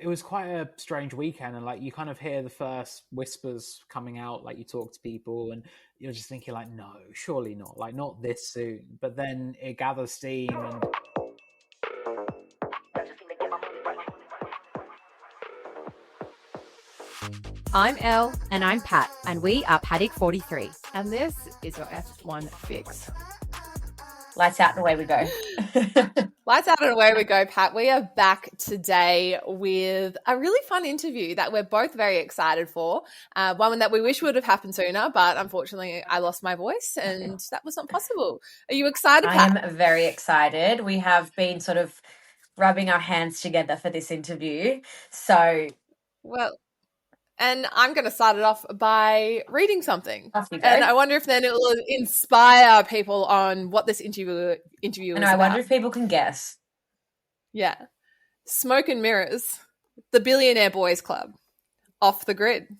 was quite a strange weekend, and like you kind of hear the first whispers coming out, like you talk to people and you're just thinking like, no, surely not, like not this soon. But then it gathers steam and I'm Elle. And I'm Pat, and we are Paddock 43. And this is your F1 fix. Lights out and away we go. Lights out and away we go, Pat. We are back today with a really fun interview that we're both very excited for. One that we wish would have happened sooner, but unfortunately I lost my voice and that was not possible. Are you excited, Pat? I am very excited. We have been sort of rubbing our hands together for this interview. So, well, and I'm going to start it off by reading something. Off you go. And I wonder if then it will inspire people on what this interview is and I about. wonder if people can guess. Yeah. Smoke and Mirrors, the Billionaire Boys Club, Off the Grid,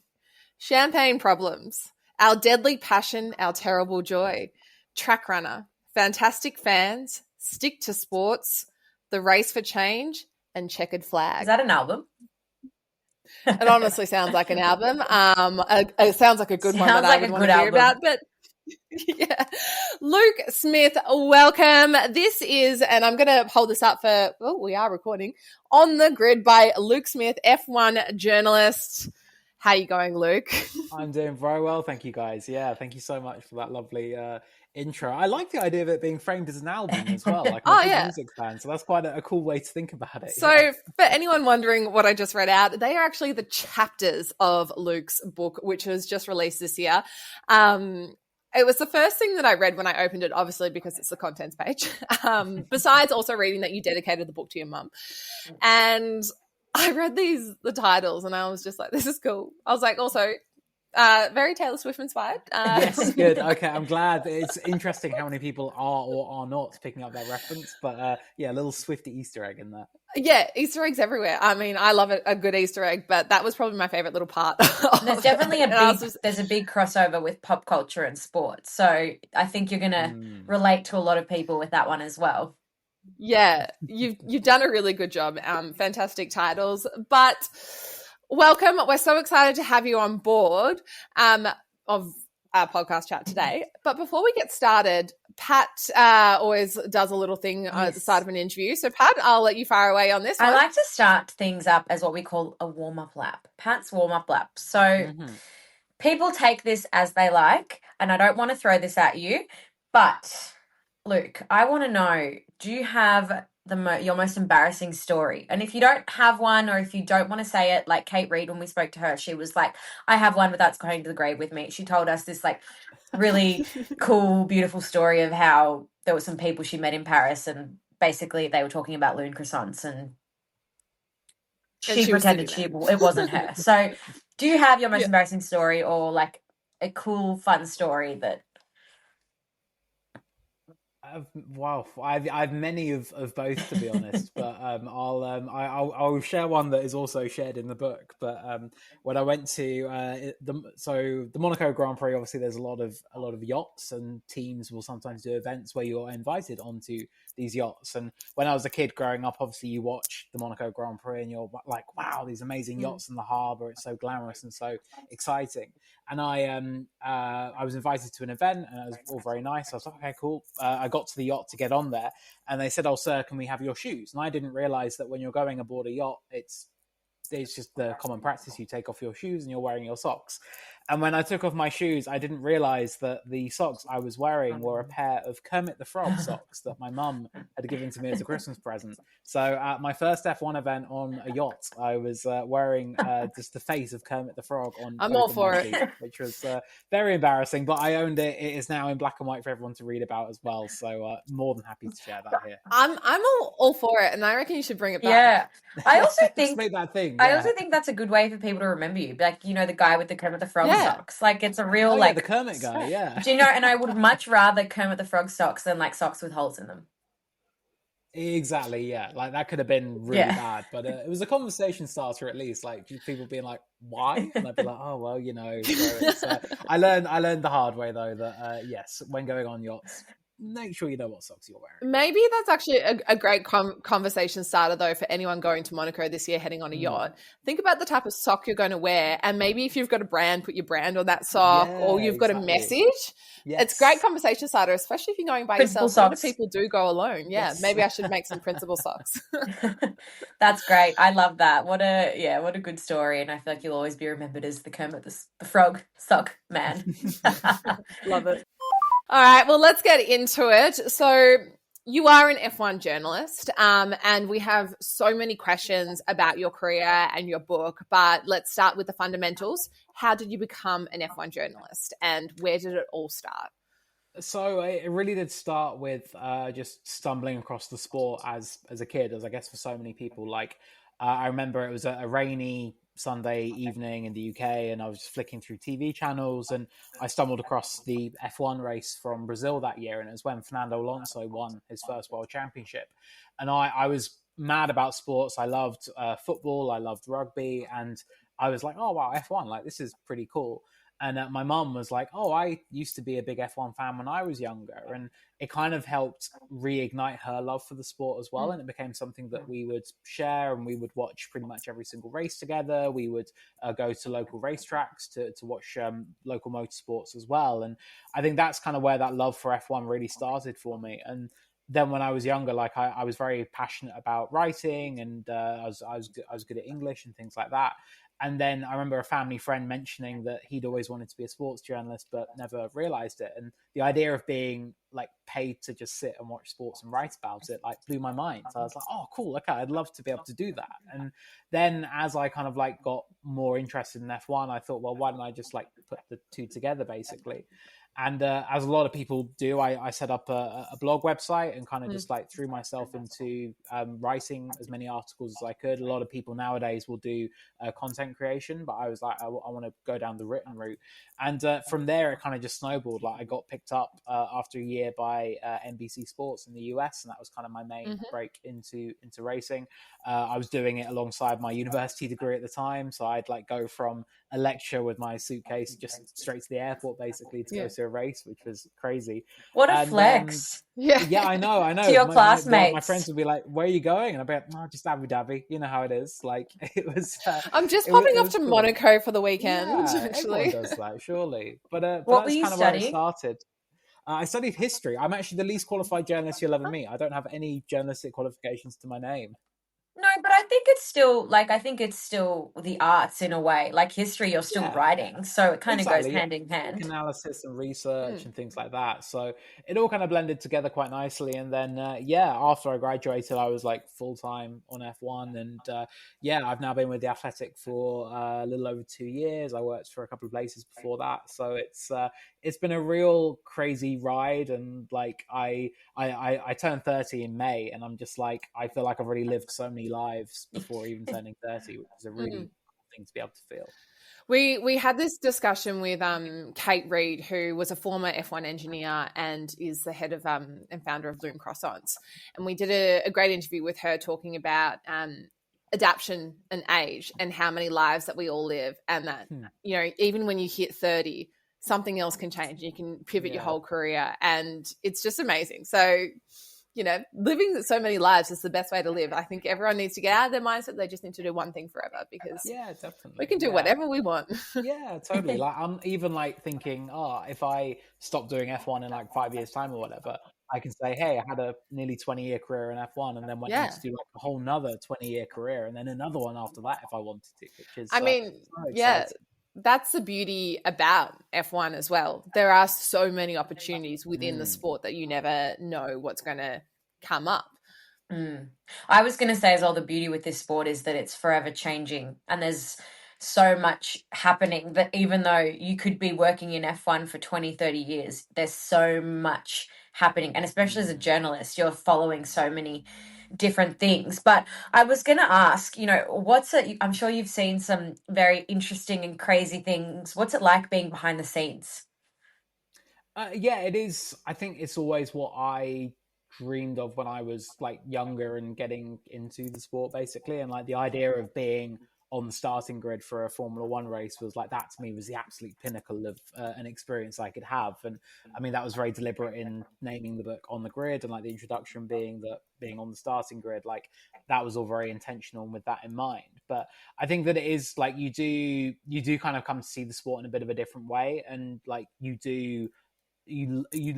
Champagne Problems, Our Deadly Passion, Our Terrible Joy, Track Runner, Fantastic Fans, Stick to Sports, The Race for Change, and Checkered Flag. Is that an album? It honestly sounds like an album. It sounds like a good one that I would want to hear about. But yeah, Luke Smith, welcome. This is, and I'm going to hold this up for, we are recording, On the Grid by Luke Smith, F1 journalist. How are you going, Luke? I'm doing very well, thank you guys. Yeah, thank you so much for that lovely intro. I like the idea of it being framed as an album as well. Like I'm a music fan, so that's quite a cool way to think about it. So for anyone wondering what I just read out, they are actually the chapters of Luke's book, which was just released this year. It was the first thing that I read when I opened it, obviously, because it's the contents page. Besides also reading that you dedicated the book to your mum. And I read the titles and I was just like, this is cool. I was like, also, very Taylor Swift inspired. Yes, good. Okay, I'm glad. It's interesting how many people are or are not picking up that reference. But yeah, a little Swifty Easter egg in that. Yeah, Easter eggs everywhere. I mean, I love a good Easter egg, but that was probably my favorite little part. There's definitely there's a big crossover with pop culture and sports. So I think you're going to relate to a lot of people with that one as well. Yeah, you've done a really good job. Fantastic titles, but welcome. We're so excited to have you on board of our podcast chat today. But before we get started, Pat always does a little thing at the start of an interview. So Pat, I'll let you fire away on this one. I like to start things up as what we call a warm-up lap. Pat's warm-up lap. So people take this as they like, and I don't want to throw this at you, but Luke, I want to know, do you have your most embarrassing story? And if you don't have one, or if you don't want to say it, like Kate Reid, when we spoke to her, she was like, I have one, but that's going to the grave with me. She told us this like really cool, beautiful story of how there were some people she met in Paris and basically they were talking about Lune croissants and she pretended it wasn't her. So do you have your most embarrassing story, or like a cool, fun story that... Wow, I've many of both, to be honest. But I'll share one that is also shared in the book. But when I went to the Monaco Grand Prix, obviously there's a lot of yachts, and teams will sometimes do events where you're invited onto these yachts. And when I was a kid growing up, obviously you watch the Monaco Grand Prix and you're like, wow, these amazing yachts in the harbour. It's so glamorous and so exciting. And I was invited to an event, and it was all very nice. I was like, okay, cool. I got to the yacht to get on there, and they said, oh, sir, can we have your shoes? And I didn't realise that when you're going aboard a yacht, it's just the common practice. You take off your shoes and you're wearing your socks. And when I took off my shoes, I didn't realise that the socks I was wearing were a pair of Kermit the Frog socks that my mum had given to me as a Christmas present. So at my first F1 event on a yacht, I was wearing just the face of Kermit the Frog on. I'm all for it. Feet, which was very embarrassing, but I owned it. It is now in black and white for everyone to read about as well. So more than happy to share that here. I'm all for it, and I reckon you should bring it back. Yeah, I also think make that thing. I also think that's a good way for people to remember you. Like, you know, the guy with the Kermit the Frog socks. Like, it's a real the Kermit guy. Yeah. Do you know? And I would much rather Kermit the Frog socks than like socks with holes in them. Exactly, yeah. Like that could have been really bad, but it was a conversation starter at least. Like people being like, "Why?" And I'd be like, "Oh well, you know." So I learned the hard way though that yes, when going on yachts, make sure you know what socks you're wearing. Maybe that's actually a great conversation starter, though, for anyone going to Monaco this year, heading on a yacht. Think about the type of sock you're going to wear, and maybe if you've got a brand, put your brand on that sock, or you've got a message. Yes. It's great conversation starter, especially if you're going by Principal yourself. socks. A lot of people do go alone. Yeah, Yes. maybe I should make some principal socks. That's great. I love that. What a good story. And I feel like you'll always be remembered as the Kermit the Frog sock man. Love it. All right, well, let's get into it. So you are an F1 journalist, and we have so many questions about your career and your book, but let's start with the fundamentals. How did you become an F1 journalist, and where did it all start? So it really did start with just stumbling across the sport as a kid, as I guess for so many people. Like I remember it was a rainy Sunday evening in the UK, and I was just flicking through TV channels, and I stumbled across the F1 race from Brazil that year, and it was when Fernando Alonso won his first world championship. And I was mad about sports. I loved football, I loved rugby, and I was like, oh wow, F1, like this is pretty cool. And my mum was like, oh, I used to be a big F1 fan when I was younger. And it kind of helped reignite her love for the sport as well. And it became something that we would share, and we would watch pretty much every single race together. We would go to local racetracks to watch local motorsports as well. And I think that's kind of where that love for F1 really started for me. And then when I was younger, like I was very passionate about writing, and I was good at English and things like that. And then I remember a family friend mentioning that he'd always wanted to be a sports journalist, but never realized it. And the idea of being like paid to just sit and watch sports and write about it, like blew my mind. So I was like, oh, cool. Okay. I'd love to be able to do that. And then as I kind of like got more interested in F1, I thought, well, why don't I just like put the two together basically? And as a lot of people do, I set up a blog website and kind of just like threw myself into writing as many articles as I could. A lot of people nowadays will do content creation, but I was like, I want to go down the written route. And from there, it kind of just snowballed. Like I got picked up after a year by NBC Sports in the US, and that was kind of my main break into racing. I was doing it alongside my university degree at the time, so I'd like go from a lecture with my suitcase just straight to the airport basically to go to a race, which was crazy. What a flex. Yeah, I know. To your classmates. My friends would be like, where are you going? And I'd be like, no, just Abu Dhabi. You know how it is. Like it was. I'm just popping off to cool. Monaco for the weekend, actually. Everyone does that, surely. But what that's kind of where it started. I studied history. I'm actually the least qualified journalist you'll ever meet. I don't have any journalistic qualifications to my name. No, but I think it's still the arts in a way. Like history, you're still writing, so it kind of goes hand in hand. Analysis and research and things like that. So it all kind of blended together quite nicely. And then, after I graduated, I was like full time on F1. And I've now been with the Athletic for a little over 2 years. I worked for a couple of places before that, so it's been a real crazy ride. And like I turned 30 in May, and I'm just like, I feel like I've already lived so many lives before even turning 30, which is a really cool thing to be able to feel. We had this discussion with Kate Reid, who was a former F1 engineer and is the head of and founder of Loom Croissants. And we did a great interview with her talking about adaptation and age and how many lives that we all live, and that, even when you hit 30, something else can change. You can pivot your whole career, and it's just amazing. So, living so many lives is the best way to live. I think everyone needs to get out of their mindset. They just need to do one thing forever, because definitely we can do whatever we want. Yeah, totally. Like I'm even like thinking, if I stop doing F1 in like 5 years time or whatever, I can say, hey, I had a nearly 20-year career in F1, and then went on to do like a whole nother 20-year career, and then another one after that if I wanted to, which is that's the beauty about F1 as well. There are so many opportunities within the sport that you never know what's going to come up. I was going to say as well, the beauty with this sport is that it's forever changing, and there's so much happening that even though you could be working in F1 for 20, 30 years, there's so much happening. And especially as a journalist, you're following so many different things. But I was going to ask, I'm sure you've seen some very interesting and crazy things. What's it like being behind the scenes? It is. I think it's always what I dreamed of when I was like younger and getting into the sport basically. And like the idea of being on the starting grid for a Formula One race was like, that to me was the absolute pinnacle of an experience I could have. And I mean, that was very deliberate in naming the book On the Grid, and like the introduction being on the starting grid, like that was all very intentional and with that in mind. But I think that it is like you do kind of come to see the sport in a bit of a different way, and like you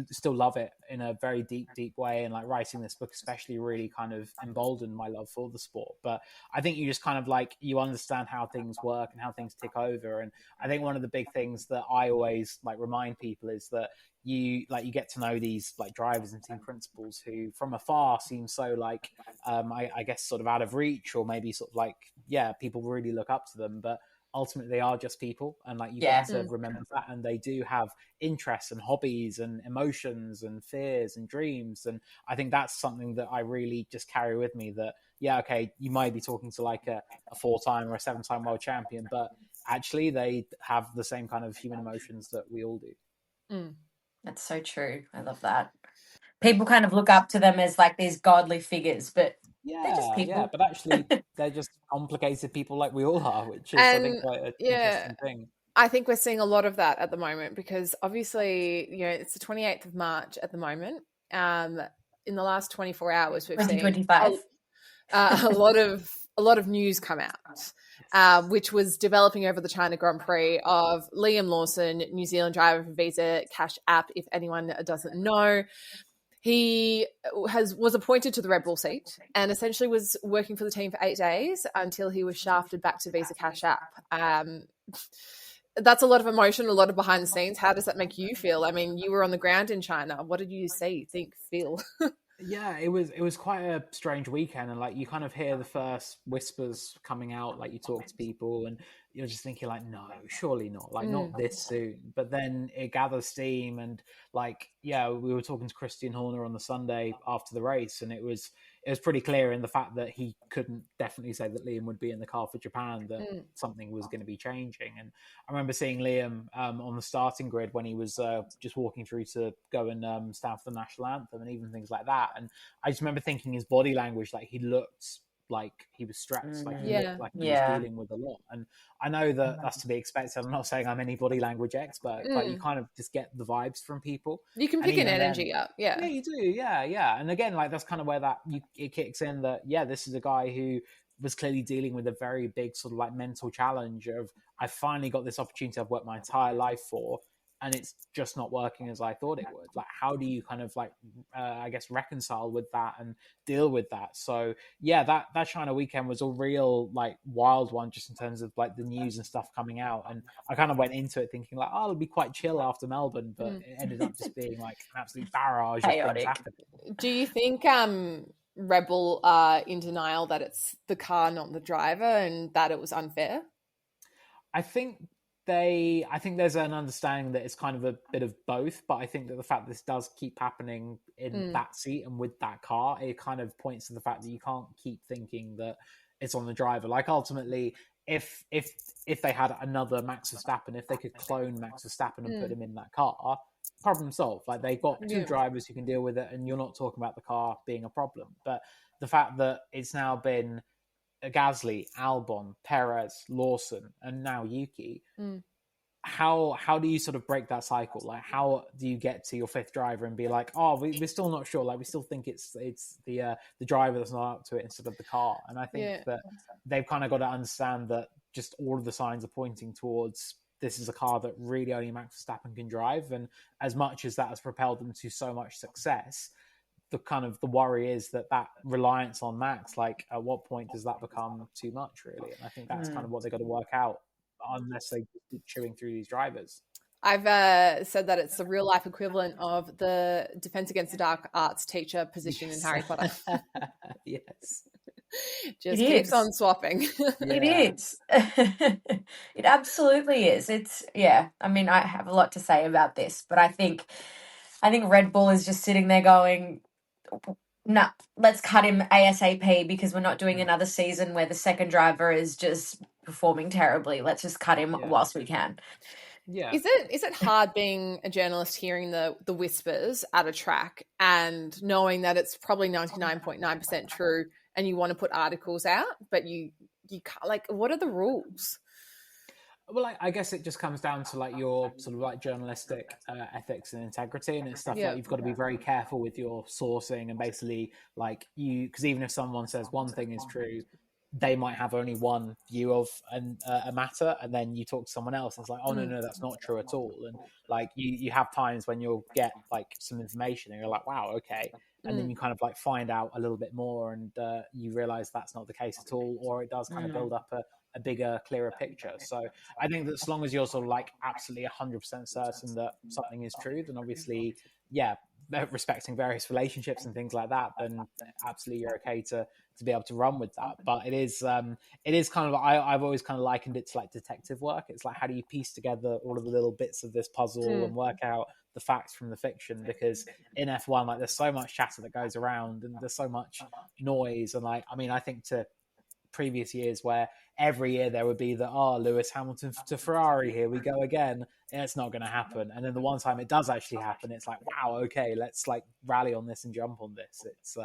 still love it in a very deep way, and like writing this book especially really kind of emboldened my love for the sport. But I think you just kind of like, you understand how things work and how things tick over. And I think one of the big things that I always like remind people is that you get to know these like drivers and team principals who from afar seem so like I guess sort of out of reach, or maybe sort of like, yeah, people really look up to them, but ultimately they are just people, and like you've got to remember that, and they do have interests and hobbies and emotions and fears and dreams. And I think that's something that I really just carry with me, that yeah, okay, you might be talking to like a 4-time or a 7-time world champion, but actually they have the same kind of human emotions that we all do. That's so true. I love that. People kind of look up to them as like these godly figures, but they're just people. Yeah, but actually they're just complicated people like we all are, which is I think quite an interesting thing. I think we're seeing a lot of that at the moment, because obviously, it's the 28th of March at the moment. In the last 24 hours, we've seen a lot of news come out, which was developing over the China Grand Prix of Liam Lawson, New Zealand driver for Visa Cash App. If anyone doesn't know, he was appointed to the Red Bull seat and essentially was working for the team for 8 days until he was shafted back to Visa Cash App. That's a lot of emotion, a lot of behind the scenes. How does that make you feel? I mean, you were on the ground in China. What did you see, think, feel? Yeah, it was quite a strange weekend, and like you kind of hear the first whispers coming out, like you talk to people and you're just thinking like, no, surely not, like not this soon. But then it gathers steam, and like, yeah, we were talking to Christian Horner on the Sunday after the race, and it was pretty clear in the fact that he couldn't definitely say that Liam would be in the car for Japan, that something was going to be changing. And I remember seeing Liam on the starting grid when he was just walking through to go and stand for the national anthem and even things like that. And I just remember thinking his body language, like he looked like he was stressed, like he looked like he was dealing with a lot. And I know that that's to be expected. I'm not saying I'm any body language expert, but you kind of just get the vibes from people. You can pick an energy up. Yeah, you do. Yeah. And again, like that's kind of where it kicks in, that yeah, this is a guy who was clearly dealing with a very big sort of like mental challenge of, I finally got this opportunity I've worked my entire life for, and it's just not working as I thought it would. Like, how do you kind of like, I guess, reconcile with that and deal with that? So yeah, that China weekend was a real like wild one, just in terms of like the news and stuff coming out. And I kind of went into it thinking like, oh, it'll be quite chill after Melbourne, but it ended up just being like an absolute barrage of things happening. Do you think Red Bull are in denial that it's the car, not the driver, and that it was unfair? I think there's an understanding that it's kind of a bit of both, but I think that the fact that this does keep happening in that seat and with that car, it kind of points to the fact that you can't keep thinking that it's on the driver. Like ultimately, if they had another Max Verstappen, if they could clone Max Verstappen and put him in that car, problem solved. Like they've got two drivers who can deal with it, and you're not talking about the car being a problem. But the fact that it's now been Gasly, Albon, Perez, Lawson, and now Yuki. How do you sort of break that cycle? Like, how do you get to your fifth driver and be like, oh, we're still not sure. Like, we still think it's the driver that's not up to it instead of the car. And I think that they've kind of got to understand that just all of the signs are pointing towards this is a car that really only Max Verstappen can drive. And as much as that has propelled them to so much success, the worry is that reliance on Max, like at what point does that become too much, really? And I think that's kind of what they got to work out, unless they keep chewing through these drivers. I've said that it's the real life equivalent of the Defense Against the Dark Arts teacher position in Harry Potter. Yes. Just keeps on swapping. It is. It absolutely is. It's, I mean, I have a lot to say about this, but I think Red Bull is just sitting there going, no, let's cut him ASAP because we're not doing another season where the second driver is just performing terribly. Let's just cut him whilst we can. Yeah. Is it hard being a journalist hearing the whispers at a track and knowing that it's probably 99.9% true and you want to put articles out, but you you can't, like, what are the rules? Well, I guess it just comes down to like your sort of like journalistic ethics and integrity, and it's stuff Yeah. like you've got to be very careful with your sourcing, and basically like because even if someone says one thing is true, they might have only one view of a matter, and then you talk to someone else and it's like, oh no, that's not true at all. And like you have times when you'll get like some information and you're like, wow, okay, and then you kind of like find out a little bit more, and you realize that's not the case at all, or it does kind of build up a bigger, clearer picture. So I think that as long as you're sort of like absolutely 100% certain that something is true, then obviously, yeah, respecting various relationships and things like that, then absolutely you're okay to be able to run with that. But it is kind of, I've always kind of likened it to like detective work. It's like, how do you piece together all of the little bits of this puzzle and work out the facts from the fiction? Because in F1, like there's so much chatter that goes around and there's so much noise. And like, I mean, I think to previous years where every year there would be the Lewis Hamilton to Ferrari, here we go again, and it's not going to happen. And then the one time it does actually happen, it's like, wow, okay, let's like rally on this and jump on this. It's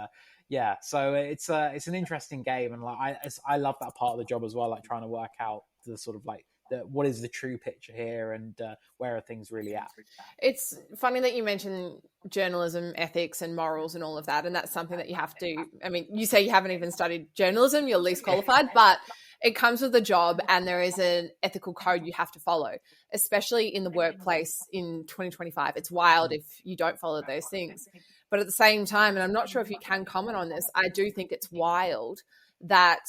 yeah, so it's an interesting game, and like I love that part of the job as well, like trying to work out the sort of like what is the true picture here, and where are things really at. It's funny that you mentioned journalism, ethics and morals and all of that, and that's something that you have to, I mean, you say you haven't even studied journalism, you're least qualified, but it comes with the job, and there is an ethical code you have to follow, especially in the workplace in 2025. It's wild if you don't follow those things. But at the same time, and I'm not sure if you can comment on this, I do think it's wild that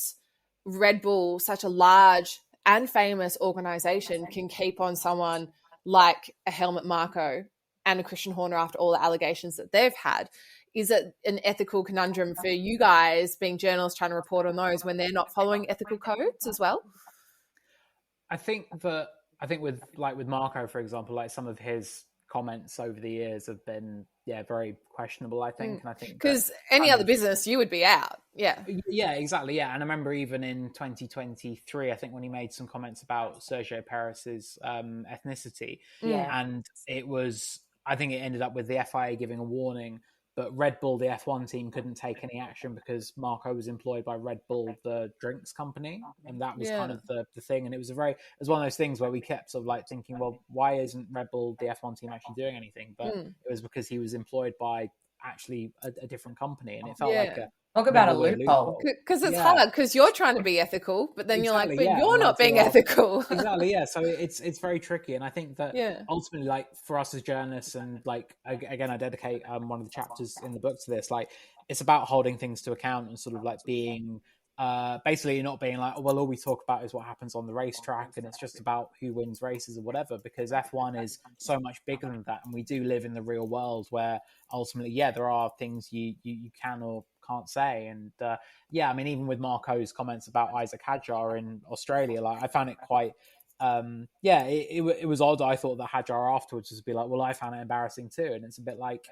Red Bull, such a large and famous organization, can keep on someone like a Helmut Marko and a Christian Horner after all the allegations that they've had. Is it an ethical conundrum for you guys being journalists trying to report on those when they're not following ethical codes as well? I think with Marko, for example, like some of his comments over the years have been very questionable, I think. And I think because any other business you would be out. Yeah, exactly. Yeah. And I remember even in 2023, I think when he made some comments about Sergio Perez's ethnicity, and I think it ended up with the FIA giving a warning, but Red Bull, the F1 team, couldn't take any action because Marko was employed by Red Bull, the drinks company. And that was kind of the thing. And it was it was one of those things where we kept sort of like thinking, well, why isn't Red Bull, the F1 team, actually doing anything? But it was because he was employed by actually a different company. And it felt like talk about a loophole. Because it's hard, because you're trying to be ethical, but then you're like, but you're not being ethical. Exactly, yeah. So it's very tricky. And I think that ultimately, like for us as journalists, and like, again, I dedicate one of the chapters in the book to this, like it's about holding things to account and sort of like being basically not being like, oh, well, all we talk about is what happens on the racetrack and it's just about who wins races or whatever, because F1 is so much bigger than that. And we do live in the real world where ultimately, there are things you can or can't say. And I mean, even with Marco's comments about Isaac Hadjar in Australia, like I found it quite it was odd. I thought that Hadjar afterwards would be like, well, I found it embarrassing too. And it's a bit like,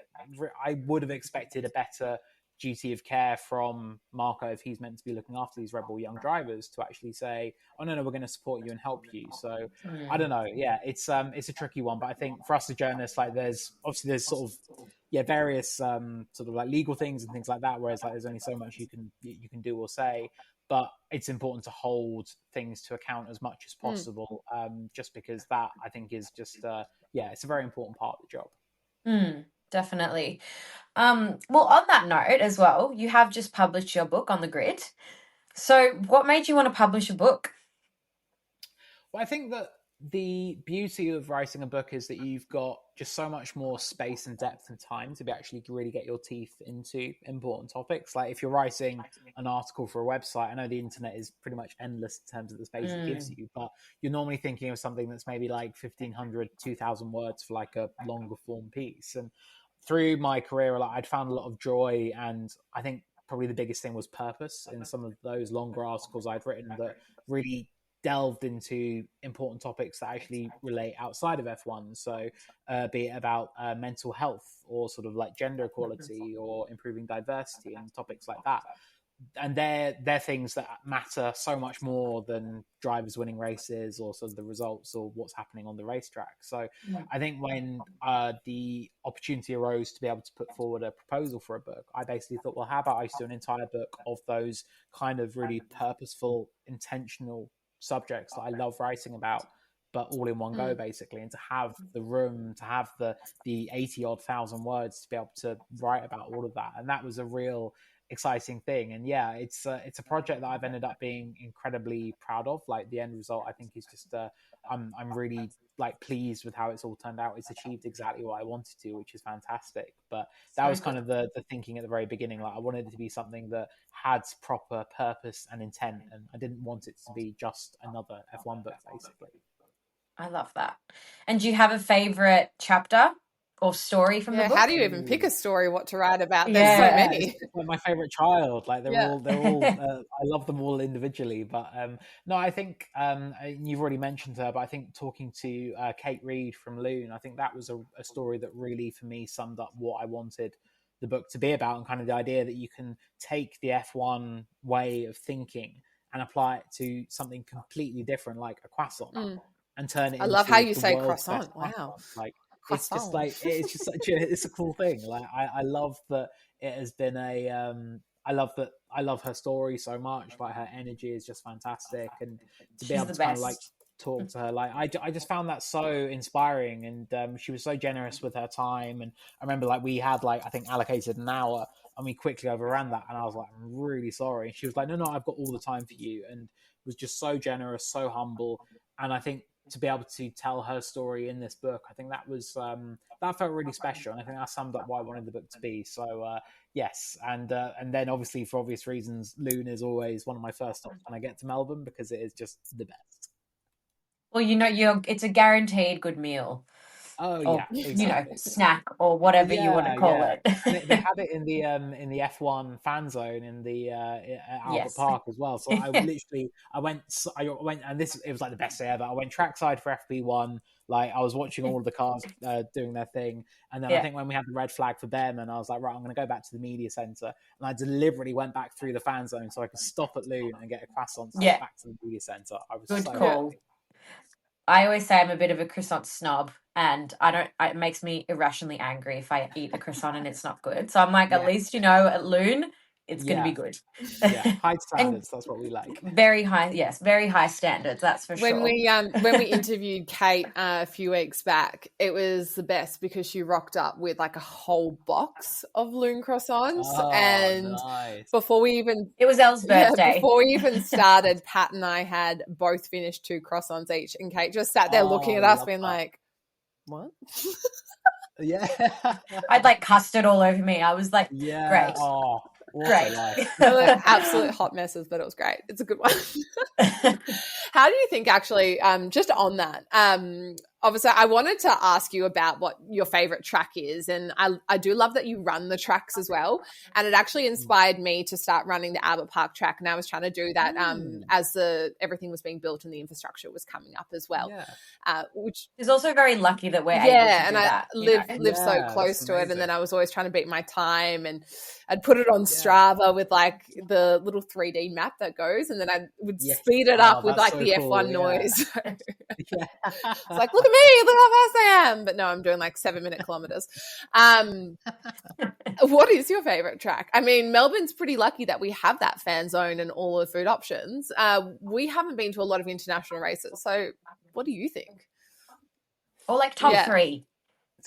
I would have expected a better duty of care from Marko if he's meant to be looking after these Red Bull young drivers, to actually say, oh no, we're going to support you and help you. So I don't know. Yeah, it's a tricky one, but I think for us as journalists, like there's sort of various sort of like legal things and things like that, whereas like there's only so much you can do or say, but it's important to hold things to account as much as possible, just because that I think is just it's a very important part of the job. Definitely. Well, on that note as well, you have just published your book On the Grid. So what made you want to publish a book? Well, I think that the beauty of writing a book is that you've got just so much more space and depth and time to be actually really get your teeth into important topics. Like if you're writing an article for a website, I know the internet is pretty much endless in terms of the space it gives you, but you're normally thinking of something that's maybe like 1,500, 2,000 words for like a longer form piece. And through my career, like I'd found a lot of joy, and I think probably the biggest thing was purpose in some of those longer articles I'd written that really delved into important topics that actually relate outside of F1. So be it about mental health or sort of like gender equality or improving diversity and topics like that. and they're things that matter so much more than drivers winning races or sort of the results or what's happening on the racetrack. So I think when the opportunity arose to be able to put forward a proposal for a book, I basically thought, well, how about I just do an entire book of those kind of really purposeful, intentional subjects that I love writing about, but all in one go, basically, and to have the room, to have the 80 odd thousand words to be able to write about all of that. And that was a real exciting thing. And yeah, it's a project that I've ended up being incredibly proud of. Like, the end result, I think, is just I'm really like pleased with how it's all turned out. It's achieved exactly what I wanted to, which is fantastic. But that was kind of the thinking at the very beginning. Like, I wanted it to be something that had proper purpose and intent, and I didn't want it to be just another F1 book, basically. I love that. And do you have a favorite chapter or story from the book? How do you even pick a story what to write about? There's so many. It's like my favorite child. Like, they're all I love them all individually. But no, I think you've already mentioned her, but I think talking to Kate Reed from Loon, I think that was a story that really, for me, summed up what I wanted the book to be about, and kind of the idea that you can take the F1 way of thinking and apply it to something completely different, like a croissant, and turn it into, I love how you say croissant. Wow. Like, it's just like, it's just such it's a cool thing. Like, I love that it has been I love her story so much. Like, her energy is just fantastic, and to be able to kind of like talk to her, like, I just found that so inspiring. And she was so generous with her time. And I remember, like, we had, like, I think allocated an hour, and we quickly overran that, and I was like, I'm really sorry. And she was like, no, I've got all the time for you, and was just so generous, so humble. And I think to be able to tell her story in this book, I think that was that felt really special, and I think that summed up what I wanted the book to be. So yes, and then obviously, for obvious reasons, Loon is always one of my first stops when I get to Melbourne, because it is just the best. Well, it's a guaranteed good meal. Oh, yeah, exactly. Snack or whatever you want to call it. They have it in the F1 fan zone in the Albert Park as well. So I went, and it was like the best day ever. I went trackside for FP1. Like, I was watching all of the cars doing their thing, and then I think when we had the red flag for them, and I was like, right, I'm going to go back to the media centre, and I deliberately went back through the fan zone so I could stop at Loon and get a croissant back to the media centre. I was good call. Happy. I always say I'm a bit of a croissant snob, and it makes me irrationally angry if I eat a croissant and it's not good. So I'm like, at least, at Loon, it's going to be good. High standards, that's what we like. Very high, very high standards, that's for sure. When we interviewed Kate a few weeks back, it was the best because she rocked up with like a whole box of Loon croissants, and before we even it was Elle's birthday. Before we even started, Pat and I had both finished 2 croissants each, and Kate just sat there looking at us, being like, "What?" Yeah, I'd like custard all over me. I was like, great. Great. Absolute hot messes, but it was great. It's a good one. How do you think, actually, just on that, obviously I wanted to ask you about what your favorite track is, and I do love that you run the tracks as well, and it actually inspired me to start running the Albert Park track, and I was trying to do that as everything was being built and the infrastructure was coming up as well, which is also very lucky that we're able to do that. I live so close to it, and then I was always trying to beat my time, and I'd put it on Strava with like the little 3D map that goes, and then I would speed it up with like the F1 noise. It's like, look at me, look how fast I am. But no, I'm doing like 7-minute kilometers. What is your favorite track? I mean, Melbourne's pretty lucky that we have that fan zone and all the food options. We haven't been to a lot of international races. So what do you think? Or like top 3?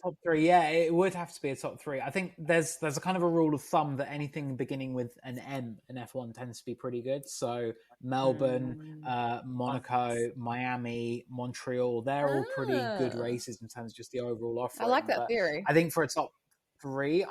Top 3, it would have to be a top 3. I think there's a kind of a rule of thumb that anything beginning with an M in F1 tends to be pretty good. So Melbourne, Monaco, Miami, Montreal, they're all pretty good races in terms of just the overall offering. I like that theory. I think for a top 3,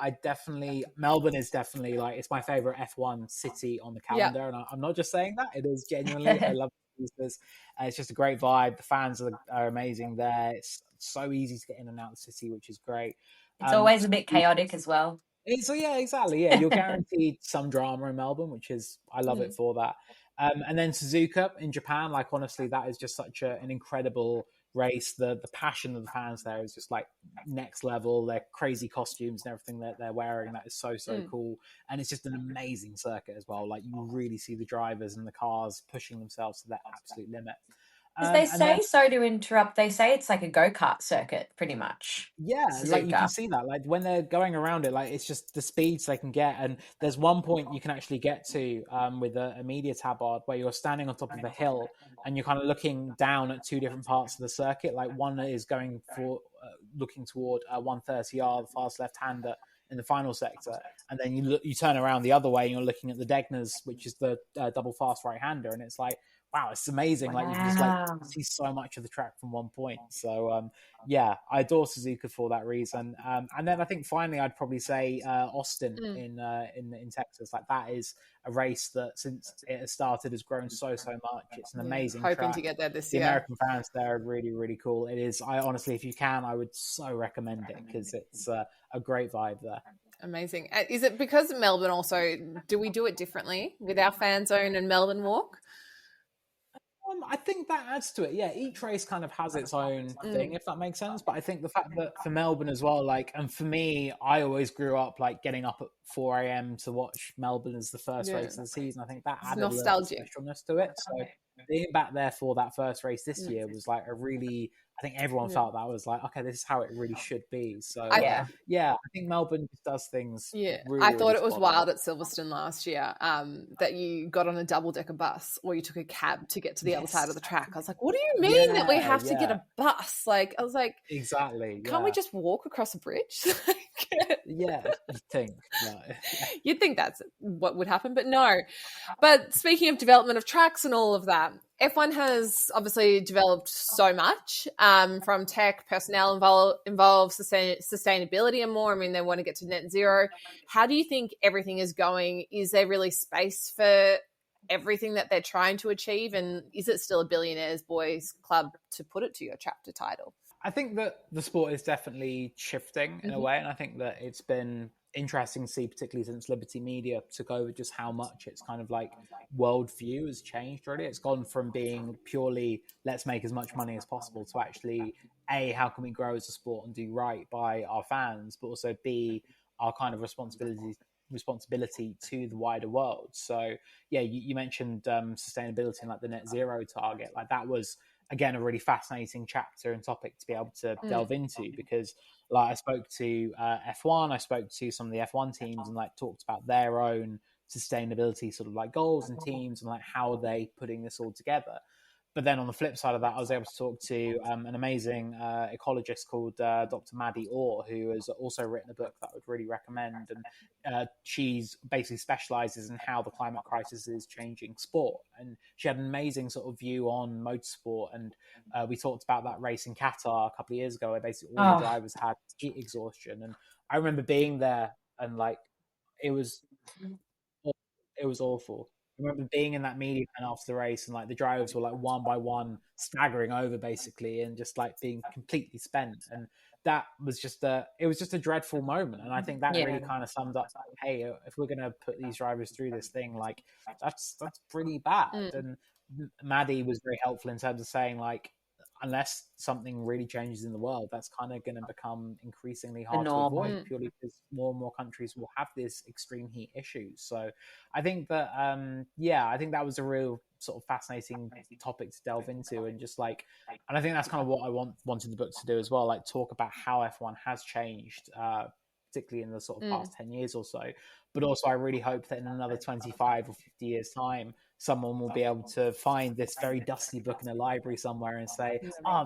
Melbourne is definitely like, it's my favorite F1 city on the calendar, and I'm not just saying that, it is genuinely. I love this. It's just a great vibe. The fans are amazing there. It's so easy to get in and out of the city, which is great. It's always a bit chaotic as well. So exactly. Yeah, you're guaranteed some drama in Melbourne, which is, I love it for that. And then Suzuka in Japan, like, honestly, that is just such an incredible race. The passion of the fans there is just like next level. Their crazy costumes and everything that they're wearing, that is so cool. And it's just an amazing circuit as well. Like you really see the drivers and the cars pushing themselves to their absolute limit. Because they say, sorry to interrupt, they say it's like a go-kart circuit, pretty much. Yeah, Suzuka. like you can see that. Like when they're going around it, like it's just the speeds they can get. And there's one point you can actually get to with a media tabard where you're standing on top of a hill and you're kind of looking down at two different parts of the circuit. Like one is going for looking toward 130R, the fast left-hander in the final sector, and then you turn around the other way and you're looking at the Degners, which is the double fast right-hander, and it's like, wow, it's amazing. Like you can just like see so much of the track from one point. So yeah, I adore Suzuka for that reason. And then I think finally I'd probably say Austin in Texas. Like that is a race that since it has started has grown so much. It's an amazing hoping track. to get there this year. The American fans there are really, really cool. It is. I honestly, if you can, I would so recommend it because it's a great vibe there. Amazing. Is it because Melbourne also, do we do it differently with our fan zone and Melbourne walk? I think that adds to it. Yeah, each race kind of has its own thing, if that makes sense. But I think the fact that for Melbourne as well, like, and for me, I always grew up like getting up at 4 a.m. to watch Melbourne as the first race of the season. I think that added a little specialness to it. So being back there for that first race this year was like a really, I think everyone felt that was like, okay, this is how it really should be. So I think Melbourne just does things. Yeah, really, I thought really it was wild at Silverstone last year that you got on a double-decker bus or you took a cab to get to the other side of the track. I was like, what do you mean that we have to get a bus? Like, I was like, exactly. Can't we just walk across a bridge? Yeah, you'd think. No. You'd think that's what would happen, but no. But speaking of development of tracks and all of that, F1 has obviously developed so much from tech, personnel involved, sustainability and more. I mean, they want to get to net zero. How do you think everything is going? Is there really space for everything that they're trying to achieve? And is it still a billionaires boys club, to put it to your chapter title? I think that the sport is definitely shifting in a way. And I think that it's been interesting to see, particularly since Liberty Media took over, just how much it's kind of like worldview has changed really. It's gone from being purely let's make as much money as possible to actually A, how can we grow as a sport and do right by our fans, but also B, our kind of responsibility to the wider world. So yeah, you mentioned sustainability and like the net zero target. Like that was, again, a really fascinating chapter and topic to be able to delve into, because like I spoke to F1, I spoke to some of the F1 teams and like talked about their own sustainability sort of like goals and teams and like how are they putting this all together. But then on the flip side of that, I was able to talk to an amazing ecologist called Dr. Maddie Orr, who has also written a book that I would really recommend. And she's basically specializes in how the climate crisis is changing sport. And she had an amazing sort of view on motorsport. And we talked about that race in Qatar a couple of years ago, where basically all the drivers had heat exhaustion. And I remember being there and like, it was awful. I remember being in that media pen after the race, and like the drivers were like one by one staggering over basically, and just like being completely spent. And that was just a dreadful moment. And I think that really kind of summed up, hey, if we're going to put these drivers through this thing, like that's pretty bad. And Maddie was very helpful in terms of saying like, unless something really changes in the world, that's kind of going to become increasingly hard to avoid, purely because more and more countries will have this extreme heat issues. So I think that, I think that was a real sort of fascinating topic to delve into, and just like, and I think that's kind of what I wanted the book to do as well, like talk about how F1 has changed, particularly in the sort of past 10 years or so. But also I really hope that in another 25 or 50 years time, someone will be able to find this very dusty book in a library somewhere and say,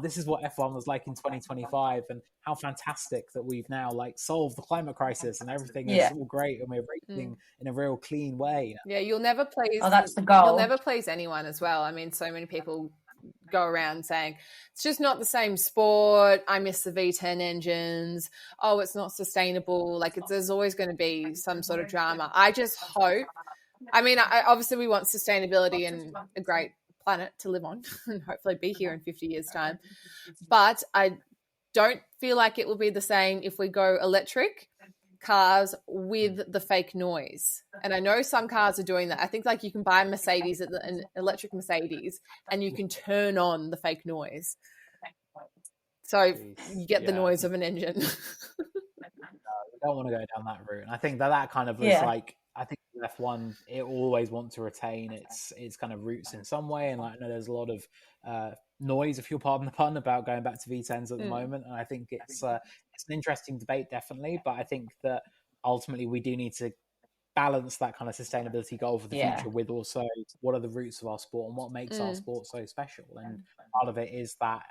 this is what F1 was like in 2025, and how fantastic that we've now like solved the climate crisis and everything is all great and we're racing in a real clean way. Yeah, you'll never please. That's the goal. You'll never please anyone as well. I mean, so many people go around saying it's just not the same sport. I miss the V10 engines. Oh, it's not sustainable. Like there's always going to be some sort of drama. I just hope. I mean, obviously we want sustainability and a great planet to live on and hopefully be here in 50 years' time. But I don't feel like it will be the same if we go electric cars with the fake noise. And I know some cars are doing that. I think like you can buy a Mercedes, an electric Mercedes, and you can turn on the fake noise. So Jeez. you get the noise of an engine. We don't want to go down that route. And I think that kind of was Yeah. like, I think F1, it always wants to retain its kind of roots in some way. And like, I know there's a lot of noise, if you'll pardon the pun, about going back to V10s at the moment. And I think it's an interesting debate, definitely. But I think that ultimately we do need to balance that kind of sustainability goal for the future with also what are the roots of our sport and what makes our sport so special. And part of it is that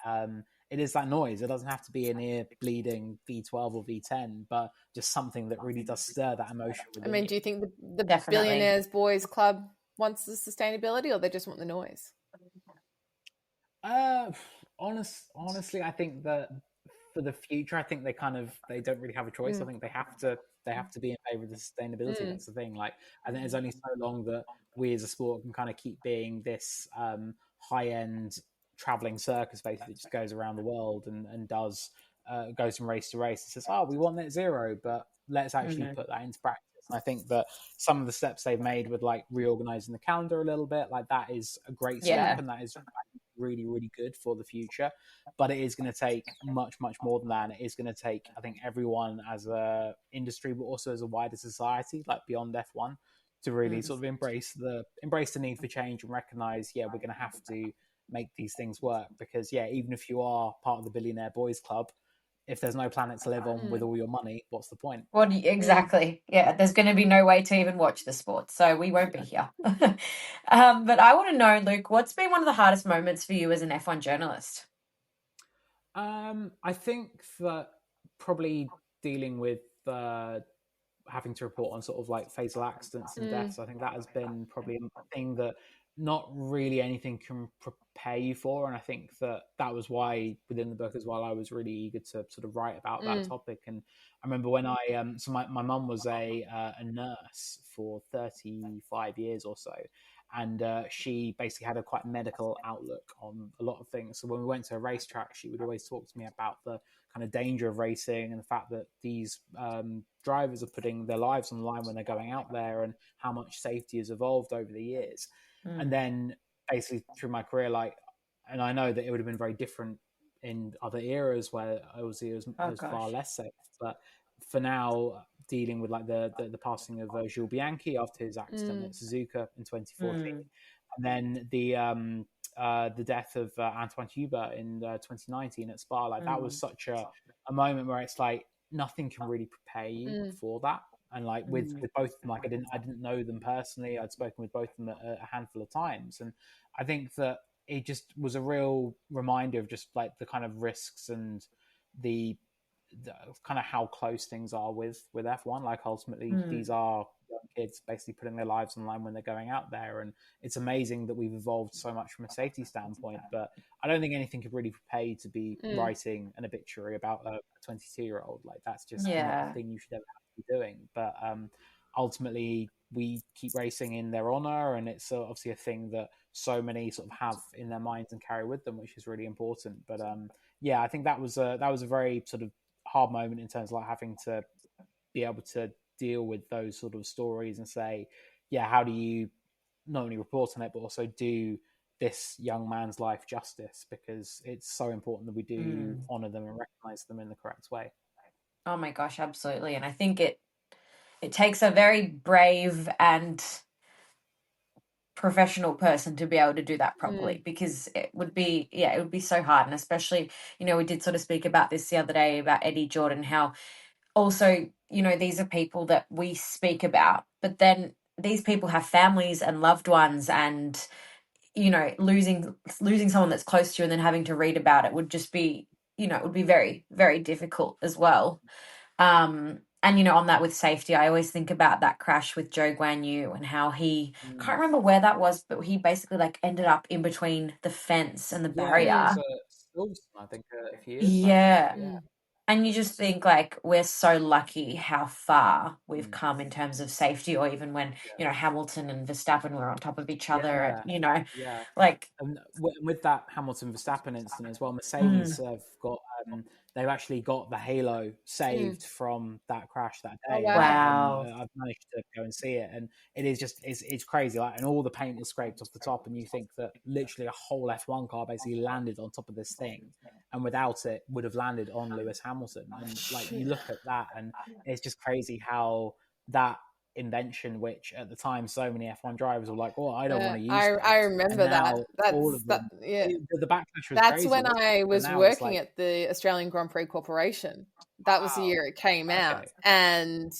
noise. It doesn't have to be an ear bleeding V12 or V10, but just something that really does stir that emotion within you. Do you think the Billionaires Boys Club wants the sustainability, or they just want the noise? Honestly, I think that for the future, I think they don't really have a choice. I think they have to be in favor of the sustainability. That's the thing. Like, I think there's only so long that we as a sport can kind of keep being this high end traveling circus, basically, just goes around the world and does goes from race to race and says, "Oh, we want net zero, but let's actually put that into practice." And I think that some of the steps they've made with like reorganizing the calendar a little bit, like that is a great step, and that is really, really good for the future. But it is going to take much, much more than that. And it is going to take, I think, everyone as a industry, but also as a wider society, like beyond F1, to really sort of embrace the need for change and recognize, we're going to have to make these things work. Because even if you are part of the Billionaire Boys Club, if there's no planet to live on with all your money, what's the point? Exactly. Yeah, there's going to be no way to even watch the sport, so we won't be here. But I want to know, Luke, what's been one of the hardest moments for you as an F1 journalist? I think that probably dealing with having to report on sort of like fatal accidents and deaths. I think that has been probably a thing that not really anything can prepare you for. And I think that was why within the book as well, I was really eager to sort of write about that topic. And I remember when so my mum was a nurse for 35 years or so. And she basically had a quite medical outlook on a lot of things. So when we went to a racetrack, she would always talk to me about the kind of danger of racing and the fact that these drivers are putting their lives on the line when they're going out there, and how much safety has evolved over the years. And then basically through my career, and I know that it would have been very different in other eras where obviously it was far less safe. But for now, dealing with like the passing of Jules Bianchi after his accident at Suzuka in 2014, and then the death of Antoine Hubert in 2019 at Spa, like that was such a moment where it's like nothing can really prepare you for that. And like with both of them, like I didn't know them personally. I'd spoken with both of them a handful of times, and I think that it just was a real reminder of just like the kind of risks and the kind of how close things are with F1. Like ultimately, these are young kids basically putting their lives on the line when they're going out there, and it's amazing that we've evolved so much from a safety standpoint. But I don't think anything could really prepare you to be writing an obituary about a 22-year-old. Like that's just not a thing you should ever have to be doing. But ultimately, we keep racing in their honor, and it's obviously a thing that so many sort of have in their minds and carry with them, which is really important. But I think that was a very sort of hard moment in terms of like having to be able to deal with those sort of stories and say, how do you not only report on it, but also do this young man's life justice, because it's so important that we do honor them and recognize them in the correct way. Oh my gosh, absolutely. And I think it takes a very brave and professional person to be able to do that properly, because it would be so hard. And especially, we did sort of speak about this the other day about Eddie Jordan, how also, these are people that we speak about, but then these people have families and loved ones, and, losing someone that's close to you and then having to read about it would just be, it would be very, very difficult as well. And, on that with safety, I always think about that crash with Joe Guan Yu and how he, can't remember where that was, but he basically like ended up in between the fence and the barrier. I think a few years back. And you just think like we're so lucky how far we've come in terms of safety, or even when, Hamilton and Verstappen were on top of each other, like. And with that Hamilton Verstappen incident as well, Mercedes have got they've actually got the halo saved from that crash that day. Wow. And I've managed to go and see it, and it is just it's crazy. Like, and all the paint is scraped off the top, and you think that literally a whole F1 car basically landed on top of this thing, and without it would have landed on Lewis Hamilton. And like, you look at that, and it's just crazy how that invention, which at the time so many F1 drivers were like, "Oh, I don't want to use." I remember that. All of them. The backlash was that's crazy. when I was working at the Australian Grand Prix Corporation. That was the year it came out, and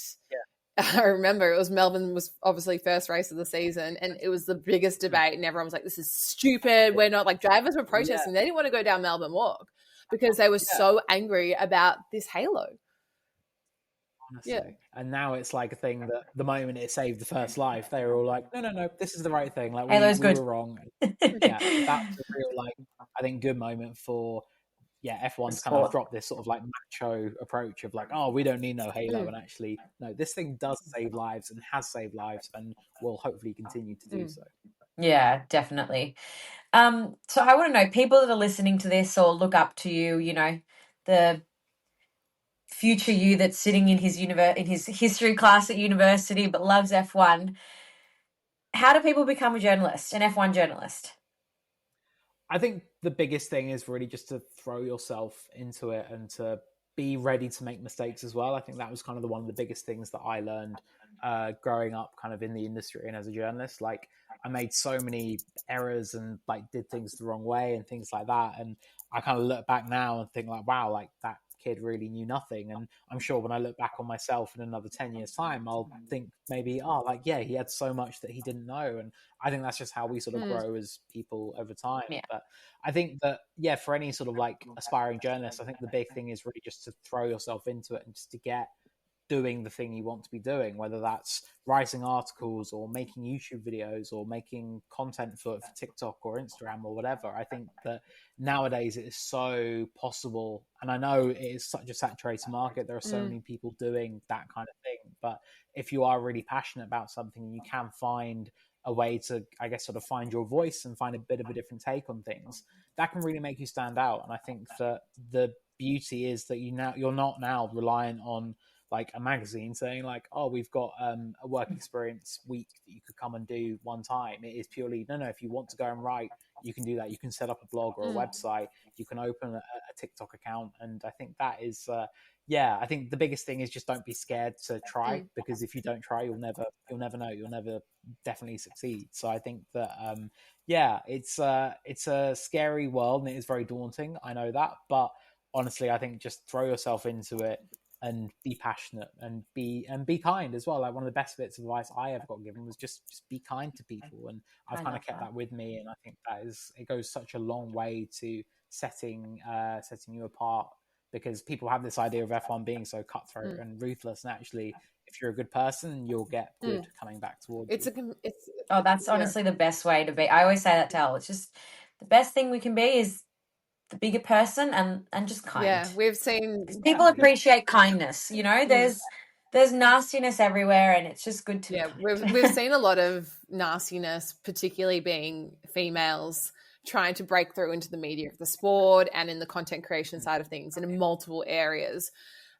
I remember Melbourne was obviously first race of the season, and it was the biggest debate, and everyone was like, "This is stupid. We're not," like, drivers were protesting. They didn't want to go down Melbourne Walk because they were so angry about this halo. Honestly. And now it's like a thing that the moment it saved the first life, they were all like, no, this is the right thing. Like, we were wrong. That's a real, like, I think, good moment for F1's kind of drop this sort of like macho approach of like, oh, we don't need no halo, and actually, no, this thing does save lives and has saved lives and will hopefully continue to do so. Yeah, definitely. So I want to know, people that are listening to this or look up to you, you know, the future you that's sitting in his history class at university but loves F1, how do people become a journalist, an F1 journalist? I think the biggest thing is really just to throw yourself into it and to be ready to make mistakes as well. I think that was kind of one of the biggest things that I learned growing up kind of in the industry and as a journalist. Like, I made so many errors and like did things the wrong way and things like that. And I kind of look back now and think like, wow, like that kid really knew nothing. And I'm sure when I look back on myself in another 10 years time, I'll think maybe, he had so much that he didn't know. And I think that's just how we sort of grow as people over time. But I think that, for any sort of like aspiring journalist, I think the big thing is really just to throw yourself into it and just to get doing the thing you want to be doing, whether that's writing articles or making YouTube videos or making content for TikTok or Instagram or whatever. I think that nowadays it is so possible, and I know it is such a saturated market. There are so many people doing that kind of thing, but if you are really passionate about something, you can find a way to, I guess, sort of find your voice and find a bit of a different take on things. That can really make you stand out. And I think that the beauty is that you're not now reliant on like a magazine saying like, oh, we've got a work experience week that you could come and do one time. It is purely, no, if you want to go and write, you can do that. You can set up a blog or a website. You can open a TikTok account. And I think that is, I think the biggest thing is just don't be scared to try, because if you don't try, you'll never know. You'll never definitely succeed. So I think that, it's a scary world and it is very daunting. I know that, but honestly, I think just throw yourself into it and be passionate and be kind as well. Like, one of the best bits of advice I ever got given was just be kind to people, and I've kind of kept that with me. And I think it goes such a long way to setting you apart, because people have this idea of F1 being so cutthroat and ruthless, and actually, if you're a good person, you'll get good coming back towards you. That's honestly the best way to be. I always say that to Elle. It's just the best thing we can be is the bigger person and just kind. Yeah, we've seen people appreciate kindness. You know, there's nastiness everywhere, and it's just good to. Yeah, we've seen a lot of nastiness, particularly being females trying to break through into the media of the sport and in the content creation side of things, and in multiple areas.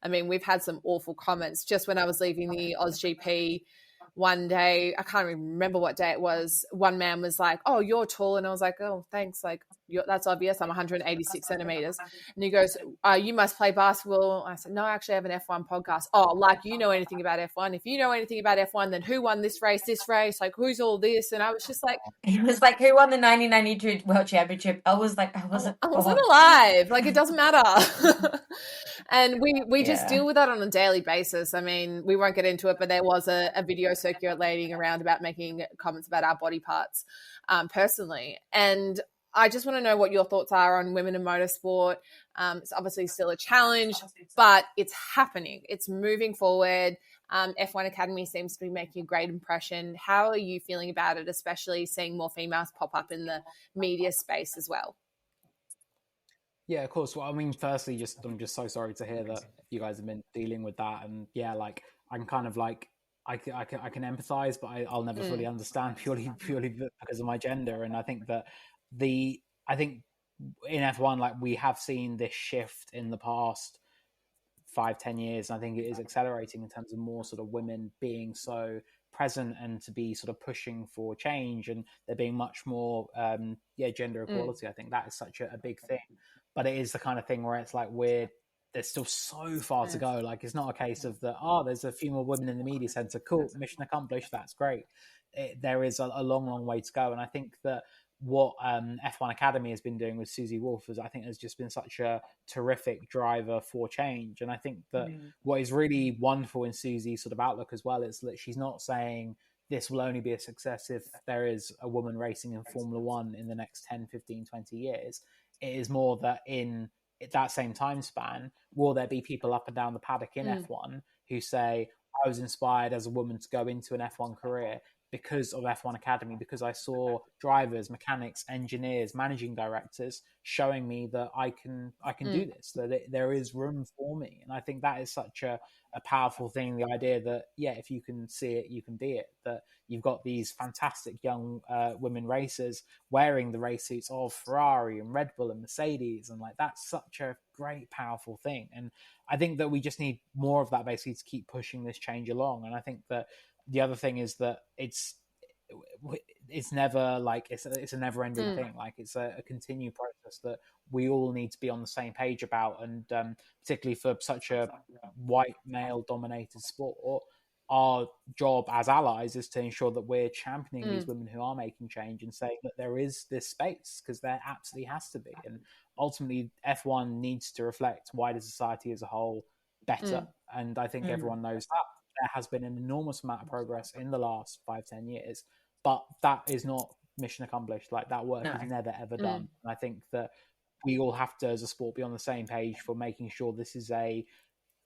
I mean, we've had some awful comments. Just when I was leaving the AusGP one day, I can't remember what day it was, one man was like, oh, you're tall. And I was like, oh, thanks. Like, that's obvious. I'm 186 centimeters. And he goes, you must play basketball. I said, no, I actually have an F1 podcast. Oh, like, you know anything about F1? If you know anything about F1, then who won this race? Like, who's all this? And I was just like, he was like, who won the 1992 World Championship? I was like, I wasn't alive. Like, it doesn't matter. And we just deal with that on a daily basis. I mean, we won't get into it, but there was a video circulating around about making comments about our body parts personally. And I just want to know what your thoughts are on women in motorsport. It's obviously still a challenge, but it's happening. It's moving forward. F1 Academy seems to be making a great impression. How are you feeling about it, especially seeing more females pop up in the media space as well? Yeah, of course. Well, I mean, firstly, I'm just so sorry to hear that you guys have been dealing with that. And like, I'm kind of like, I can empathize, but I'll never fully understand purely because of my gender. And I think that in F1, like we have seen this shift in the past 5-10 years, and I think it is accelerating in terms of more sort of women being so present and to be sort of pushing for change, and there being much more gender equality. I think that is such a big thing, but it is the kind of thing where it's like there's still so far to go. Like, it's not a case of there's a few more women in the media center, cool, mission accomplished, that's great. There is a long way to go, and I think that what F1 Academy has been doing with Susie Wolf I think has just been such a terrific driver for change. And I think that what is really wonderful in Susie's sort of outlook as well is that she's not saying this will only be a success if there is a woman racing in Formula One in the next 10, 15, 20 years. It is more that in that same time span, will there be people up and down the paddock in F1 who say, I was inspired as a woman to go into an F1 career because of F1 Academy, because I saw drivers, mechanics, engineers, managing directors showing me that I can do this, that there is room for me. And I think that is such a powerful thing, the idea that, if you can see it, you can be it, that you've got these fantastic young women racers wearing the race suits of Ferrari and Red Bull and Mercedes, and like that's such a great, powerful thing. And I think that we just need more of that, basically, to keep pushing this change along. And I think that the other thing is that it's never like it's a never ending thing. Like, it's a continued process that we all need to be on the same page about. And particularly for such a white male dominated sport, our job as allies is to ensure that we're championing these women who are making change and saying that there is this space, because there absolutely has to be. And ultimately F1 needs to reflect wider society as a whole better. And I think everyone knows that there has been an enormous amount of progress in the last 5-10 years, but that is not mission accomplished. Like, that work is never ever done. And I think that we all have to, as a sport, be on the same page for making sure this is a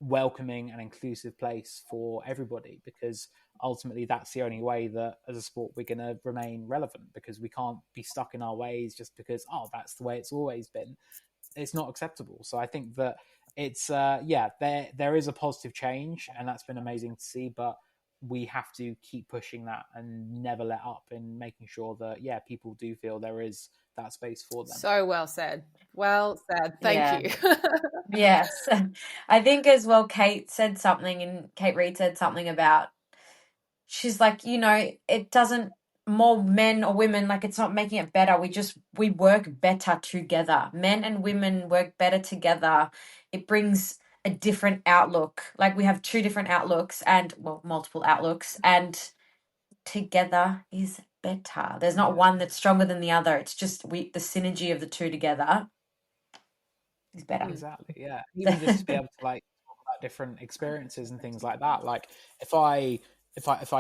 welcoming and inclusive place for everybody, because ultimately that's the only way that as a sport we're going to remain relevant, because we can't be stuck in our ways just because that's the way it's always been. It's not acceptable. So I think that it's there is a positive change, and that's been amazing to see, but we have to keep pushing that and never let up in making sure that people do feel there is that space for them. So well said. Thank you. Yes. I think as well Kate Reed said something about, she's like, it doesn't, more men or women, like, it's not making it better. We work better together. Men and women work better together. It brings a different outlook. Like, we have two different outlooks and, multiple outlooks, and together is better. There's not one that's stronger than the other. It's just the synergy of the two together is better. Exactly. Yeah. Even just to be able to like talk about different experiences and things like that. Like, if I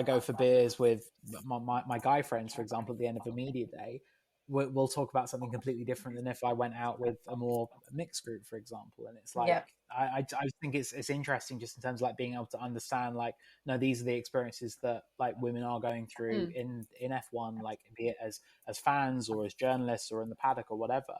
go for beers with my guy friends, for example, at the end of a media day, we'll talk about something completely different than if I went out with a more mixed group, for example. And it's like, I think it's interesting just in terms of like being able to understand, like, no, these are the experiences that like women are going through in F1, like, be it as fans or as journalists or in the paddock or whatever.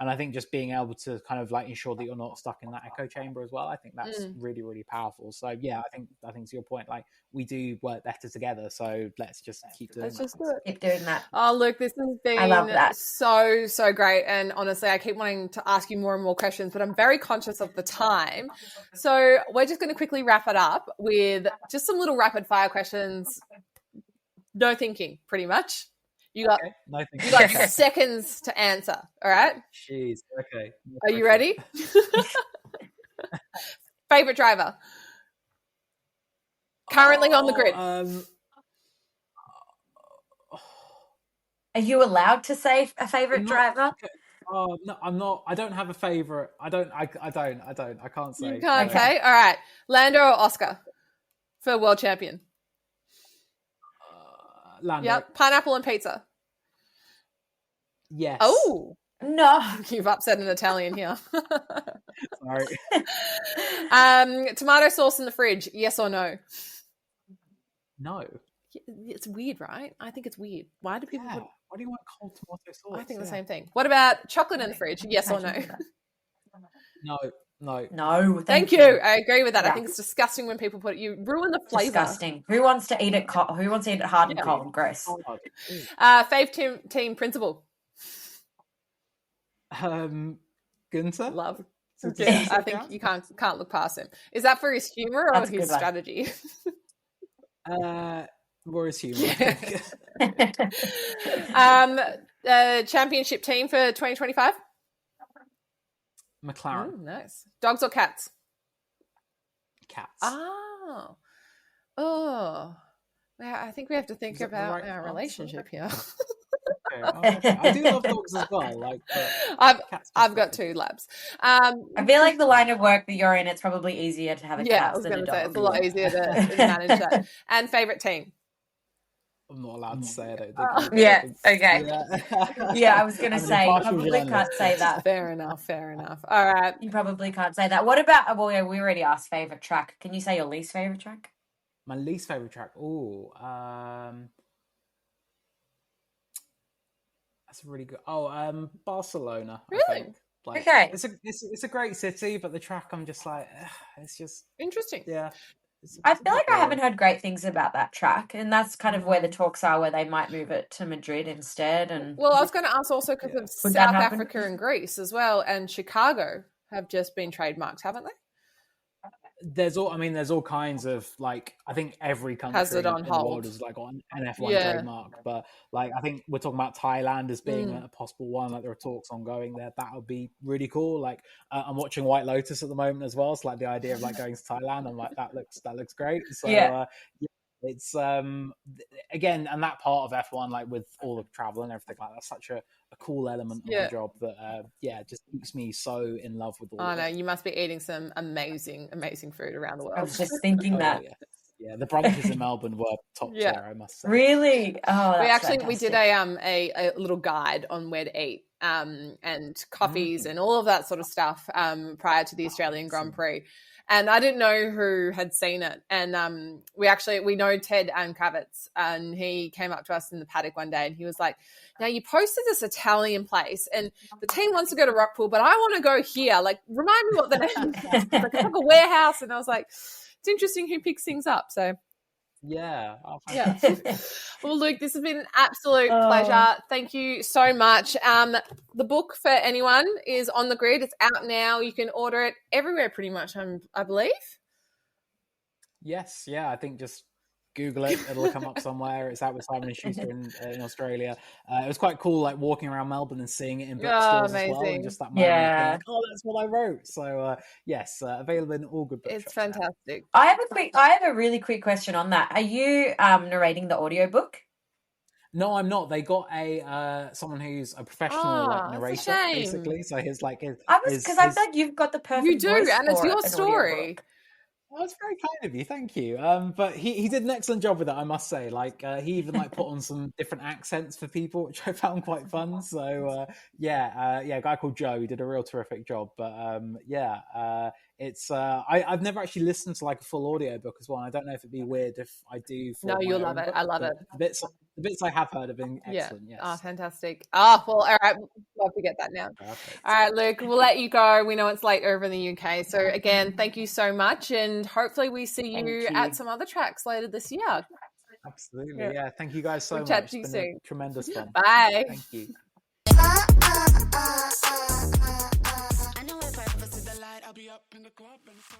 And I think just being able to kind of like ensure that you're not stuck in that echo chamber as well, I think that's really, really powerful. So I think to your point, like, we do work better together. So let's just keep doing that. Keep doing that. Oh, look, this has been, I love that, so great. And honestly, I keep wanting to ask you more and more questions, but I'm very conscious of the time. So we're just going to quickly wrap it up with just some little rapid fire questions. No thinking, pretty much. You got seconds to answer. All right. Jeez. Okay. Are you ready? Favorite driver? Currently on the grid. Are you allowed to say a favorite driver? Oh no, I'm not. I don't have a favorite. I don't. I can't say. You can't say. All right, Lando or Oscar for world champion? Lando. Yep. Pineapple and pizza. Yes. Oh no, you've upset an Italian here. Sorry. Tomato sauce in the fridge? Yes or no? No. It's weird, right? I think it's weird. Why do people? Why do you want cold tomato sauce? I think the same thing. What about chocolate in the fridge? Yes or no? No. Thank you. I agree with that. Yeah. I think it's disgusting when people put it. You ruin the flavor. Disgusting. Who wants to eat it? Who wants to eat it hard and cold? Gross. Fave team principal. Gunther. Love. So does Yeah, he still I think count? you can't look past him. Is that for his humor or That's a his good one. strategy? More his humor, I think. Championship team for 2025? McLaren. Ooh, nice. Dogs or cats? Cats. Oh. Well, I think we have to think Is that the about right our answer? relationship here. Okay. I do love dogs as well. Like, but cats I've got preferred. 2 labs. I feel like the line of work that you're in, it's probably easier to have a Yeah, I cat was than a going to say dog. it's a lot easier to manage that. And favorite team? I'm not allowed to say. I don't think. Oh. Yeah, okay. Yeah. Yeah, I was going to I'm an say, you impartial probably journalist, can't say yes. that. Fair enough. All right. You probably can't say that. What about, well, yeah, we already asked favorite track. Can you say your least favorite track? My least favorite track. Oh, that's really good. Oh, Barcelona. Really? I think. Like, Okay. It's a great city, but the track, I'm just like, it's just Interesting. yeah. I feel like I haven't heard great things about that track, and that's kind of where the talks are, where they might move it to Madrid instead. And Well, I was going to ask also because of Would that South happen? Africa and Greece as well, and Chicago have just been trademarked, haven't they? There's all kinds of, like, I think every country Has it on in the hold. world has like got an F1 Yeah. trademark, but like I think we're talking about Thailand as being a possible one. Like there are talks ongoing there. That would be really cool. Like I'm watching White Lotus at the moment as well. So like the idea of like going to Thailand, I'm like that looks great. So Yeah. it's again, and that part of F1, like with all the travel and everything, like that's such a cool element of the job that just keeps me so in love with all I of know it. you must be eating some amazing food around the I world. was just thinking that. Yeah, the brunches in Melbourne were top tier, I must say. Really? Oh, that's we did fantastic. a little guide on where to eat and coffees and all of that sort of stuff prior to the Australian Grand Prix. And I didn't know who had seen it. And we know Ted and Kravitz, and he came up to us in the paddock one day and he was like, now you posted this Italian place and the team wants to go to Rockpool, but I want to go here. Like, remind me what the name is. It's like a warehouse. And I was like, it's interesting who picks things up. So yeah. Well, Luke, this has been an absolute pleasure. Thank you so much. The book, for anyone, is on the grid. It's out now. You can order it everywhere pretty much, I believe. Yes, yeah. I think just Google it. It'll come up somewhere. It's out with Simon & Schuster in Australia. It was quite cool, like walking around Melbourne and seeing it in bookstores as well. And just that moment of think, oh, that's what I wrote. So yes, available in all good bookshops. It's fantastic. I have a really quick question on that. Are you narrating the audiobook? No, I'm not. They got someone who's a professional narrator, basically. So because I feel like you've got the perfect voice and it's for your an story. audiobook. Well, that's very kind of you, thank you. But he did an excellent job with it, I must say. Like he even like put on some different accents for people, which I found quite fun. So a guy called Joe, he did a real terrific job. But it's I've never actually listened to like a full audiobook as well. I don't know if it'd be weird if I do. No, you'll love it. I love it. The bits I have heard have been excellent. Yes. Oh, fantastic. Oh, well, all right. Love to get that now. Perfect. All right, Luke, we'll let you go. We know it's late over in the UK. So again, thank you so much. And hopefully we see you at some other tracks later this year. Absolutely. Yeah. Thank you guys so much. Chat to you it's soon. been tremendous fun. Bye. Thank you. I know if I ever see the light, I'll be up in the club and so